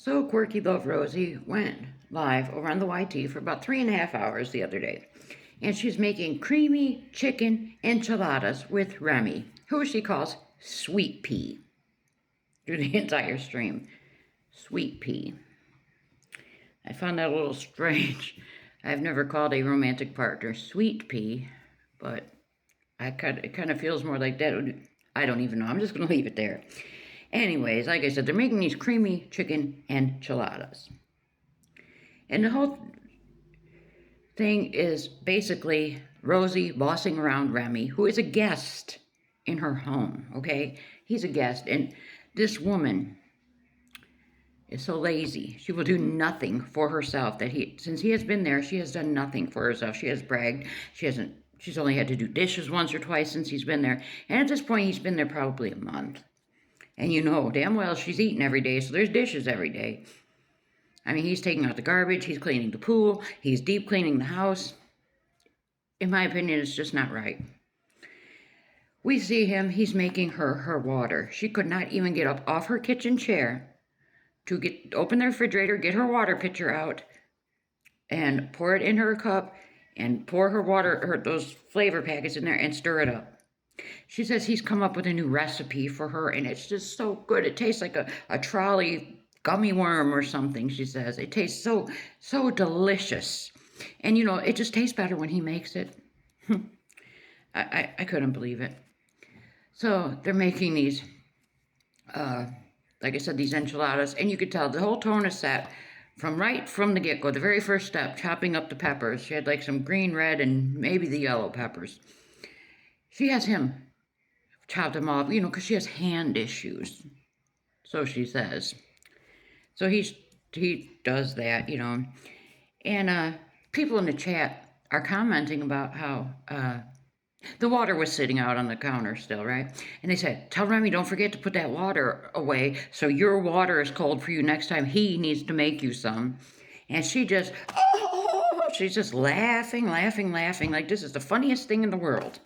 So Quirkyloverosee went live over on the YT for about 3.5 hours the other day. And she's making creamy chicken enchiladas with Remy, who she calls Sweet Pea, through the entire stream. Sweet Pea. I found that a little strange. I've never called a romantic partner Sweet Pea, but it kind of feels more like that. I don't even know. I'm just going to leave it there. Anyways, like I said, they're making these creamy chicken enchiladas. And the whole thing is basically Rosie bossing around Remy, who is a guest in her home, okay? He's a guest, and this woman is so lazy. She will do nothing for herself. Since he has been there, she has done nothing for herself. She has bragged. She's only had to do dishes once or twice since he's been there. And at this point, he's been there probably a month. And you know damn well she's eating every day, so there's dishes every day. I mean, he's taking out the garbage, he's cleaning the pool, he's deep cleaning the house. In my opinion, it's just not right. We see him, he's making her water. She could not even get up off her kitchen chair to open the refrigerator, get her water pitcher out, and pour it in her cup, and pour her water, those flavor packets in there, and stir it up. She says he's come up with a new recipe for her, and it's just so good. It tastes like a trolley gummy worm or something, she says. It tastes so delicious. And, you know, it just tastes better when he makes it. I couldn't believe it. So they're making these, like I said, these enchiladas, and you could tell the whole tone is set right from the get-go. The very first step, chopping up the peppers. She had like some green, red, and maybe the yellow peppers. She has him chop them off, you know, because she has hand issues. So she says. So he does that, you know. And people in the chat are commenting about how the water was sitting out on the counter still, right? And they said, tell Remy, don't forget to put that water away so your water is cold for you next time he needs to make you some. And she's just laughing like this is the funniest thing in the world.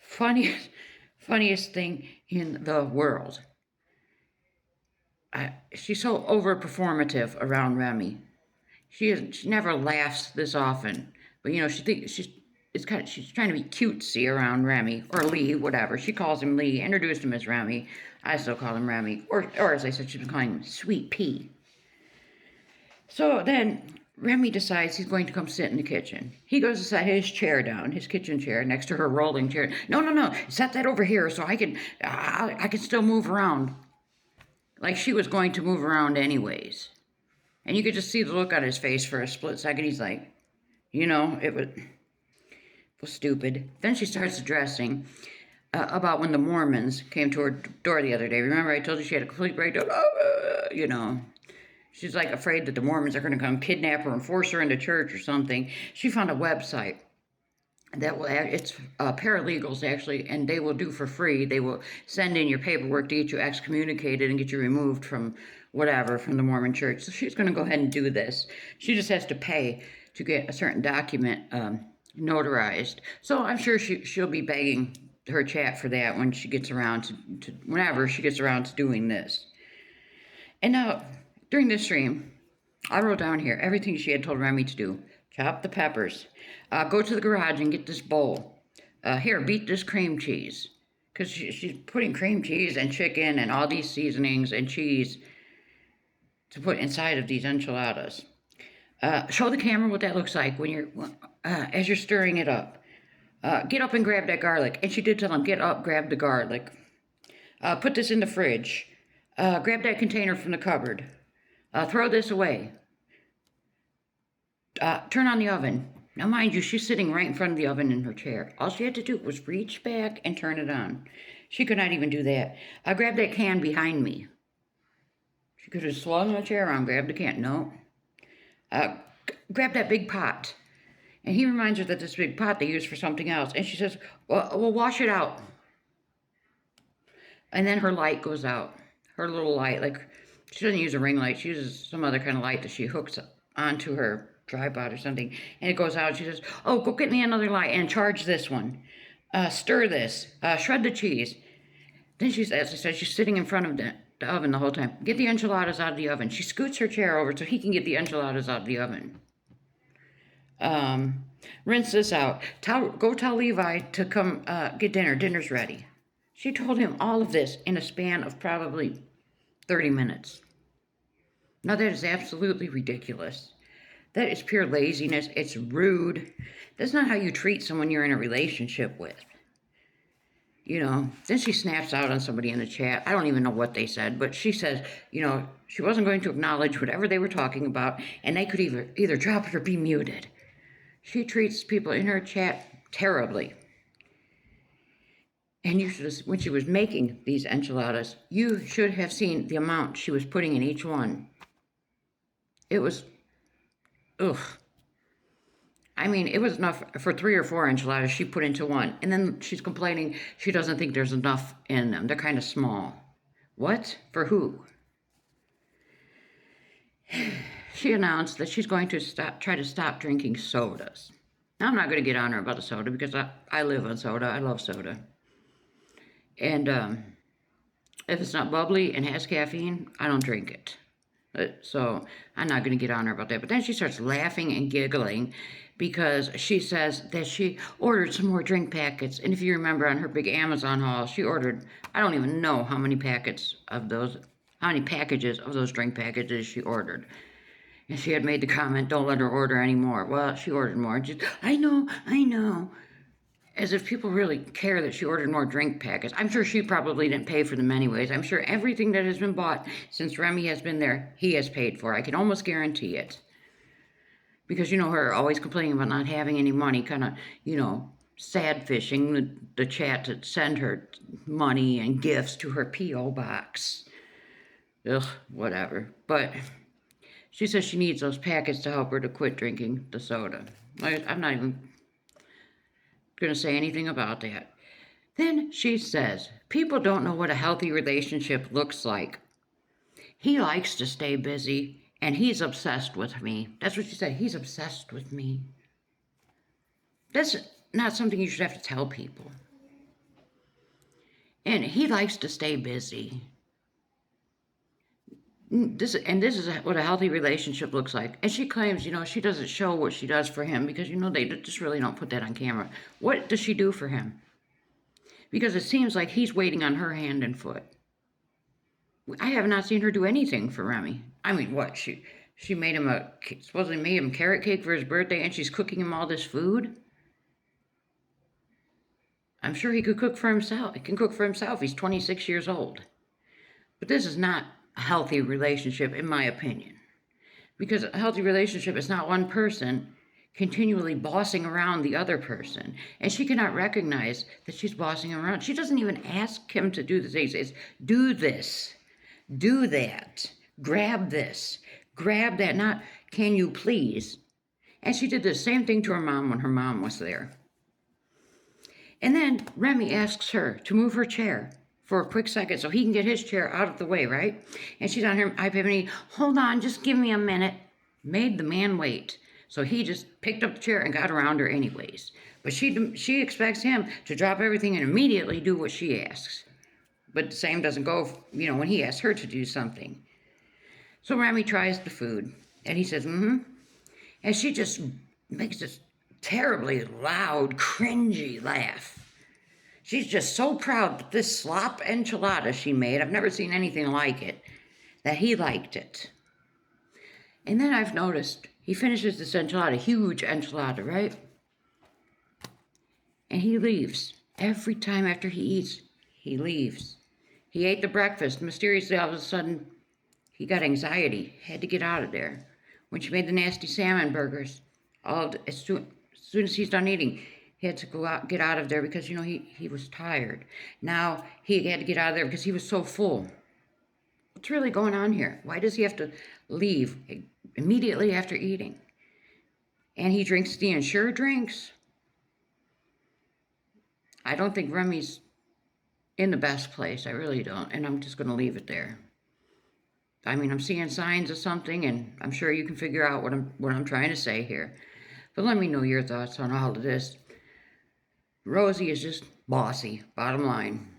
Funniest thing in the world. She's so over-performative around Remy. She never laughs this often, but you know she's trying to be cutesy around Remy or Lee, whatever. She calls him Lee. Introduced him as Remy. I still call him Remy, or as I said, she's been calling him Sweet Pea. So then Remy decides he's going to come sit in the kitchen. He goes to set his chair down, his kitchen chair, next to her rolling chair. No, set that over here so I can still move around. Like she was going to move around anyways. And you could just see the look on his face for a split second. He's like, you know, it was stupid. Then she starts addressing about when the Mormons came to her door the other day. Remember I told you she had a complete breakdown? You know. She's like afraid that the Mormons are going to come kidnap her and force her into church or something. She found a website it's paralegals actually, and they will do for free. They will send in your paperwork to get you excommunicated and get you removed from whatever, from the Mormon church. So she's going to go ahead and do this. She just has to pay to get a certain document notarized. So I'm sure she'll be begging her chat for that when she gets around whenever she gets around to doing this. And now, during this stream, I wrote down here everything she had told Remy to do. Chop the peppers. Go to the garage and get this bowl. Here, beat this cream cheese. Because she's putting cream cheese and chicken and all these seasonings and cheese to put inside of these enchiladas. Show the camera what that looks like when as you're stirring it up. Get up and grab that garlic. And she did tell him, get up, grab the garlic. Put this in the fridge. Grab that container from the cupboard. Throw this away. Turn on the oven. Now, mind you, she's sitting right in front of the oven in her chair. All she had to do was reach back and turn it on. She could not even do that. Grab that can behind me. She could have swung the chair around, grabbed the can. No. Grab that big pot. And he reminds her that this big pot they use for something else. And she says, well, wash it out. And then her light goes out. Her little light, like, she doesn't use a ring light. She uses some other kind of light that she hooks onto her tripod or something, and it goes out. She says, oh, go get me another light and charge this one. Stir this. Shred the cheese. Then she's, as I said, she's sitting in front of the oven the whole time. Get the enchiladas out of the oven. She scoots her chair over so he can get the enchiladas out of the oven. Rinse this out. Go tell Levi to come get dinner. Dinner's ready. She told him all of this in a span of probably 30 minutes. Now that is absolutely ridiculous. That is pure laziness. It's rude. That's not how you treat someone you're in a relationship with. You know, then she snaps out on somebody in the chat. I don't even know what they said, but she says, you know, she wasn't going to acknowledge whatever they were talking about, and they could either drop it or be muted. She treats people in her chat terribly. And you should have, when she was making these enchiladas, you should have seen the amount she was putting in each one. It was, ugh. I mean, it was enough for 3 or 4 enchiladas she put into one. And then she's complaining she doesn't think there's enough in them. They're kind of small. What? For who? She announced that she's going to try to stop drinking sodas. Now, I'm not going to get on her about the soda because I live on soda. I love soda. And if it's not bubbly and has caffeine, I don't drink it. So I'm not going to get on her about that. But then she starts laughing and giggling because she says that she ordered some more drink packets. And if you remember on her big Amazon haul, she ordered, I don't even know how many packages of those drink packages she ordered. And she had made the comment, don't let her order any more. Well, she ordered more. Just, I know. As if people really care that she ordered more drink packets. I'm sure she probably didn't pay for them anyways. I'm sure everything that has been bought since Remy has been there, he has paid for. I can almost guarantee it. Because you know her always complaining about not having any money, kind of, you know, sad fishing the chat to send her money and gifts to her P.O. box. Ugh, whatever. But she says she needs those packets to help her to quit drinking the soda. I'm not even going to say anything about that. Then she says, people don't know what a healthy relationship looks like. He likes to stay busy, and he's obsessed with me. That's what she said. He's obsessed with me. That's not something you should have to tell people. And he likes to stay busy. This is what a healthy relationship looks like. And she claims, you know, she doesn't show what she does for him because, you know, they just really don't put that on camera. What does she do for him? Because it seems like he's waiting on her hand and foot. I have not seen her do anything for Remy. I mean, what? She made him supposedly made him carrot cake for his birthday, and she's cooking him all this food? I'm sure he could cook for himself. He can cook for himself. He's 26 years old. But this is not a healthy relationship, in my opinion. Because a healthy relationship is not one person continually bossing around the other person. And she cannot recognize that she's bossing around. She doesn't even ask him to do the things. It's do this, do that, grab this, grab that, not can you please. And she did the same thing to her mom when her mom was there. And then Remy asks her to move her chair for a quick second so he can get his chair out of the way, right? And she's on her iPad and hold on, just give me a minute. Made the man wait. So he just picked up the chair and got around her anyways. But she expects him to drop everything and immediately do what she asks. But the same doesn't go, you know, when he asks her to do something. So Remy tries the food and he says, And she just makes this terribly loud, cringy laugh. She's just so proud that this slop enchilada she made, I've never seen anything like it, that he liked it. And then I've noticed, he finishes this enchilada, huge enchilada, right? And he leaves. Every time after he eats, he leaves. He ate the breakfast. Mysteriously, all of a sudden, he got anxiety, had to get out of there. When she made the nasty salmon burgers, as soon as he's done eating, he had to get out of there because, you know, he was tired. Now he had to get out of there because he was so full. What's really going on here? Why does he have to leave immediately after eating? And he drinks the Ensure drinks? I don't think Remy's in the best place. I really don't. And I'm just going to leave it there. I mean, I'm seeing signs of something, and I'm sure you can figure out what I'm trying to say here. But let me know your thoughts on all of this. Rosie is just bossy, bottom line.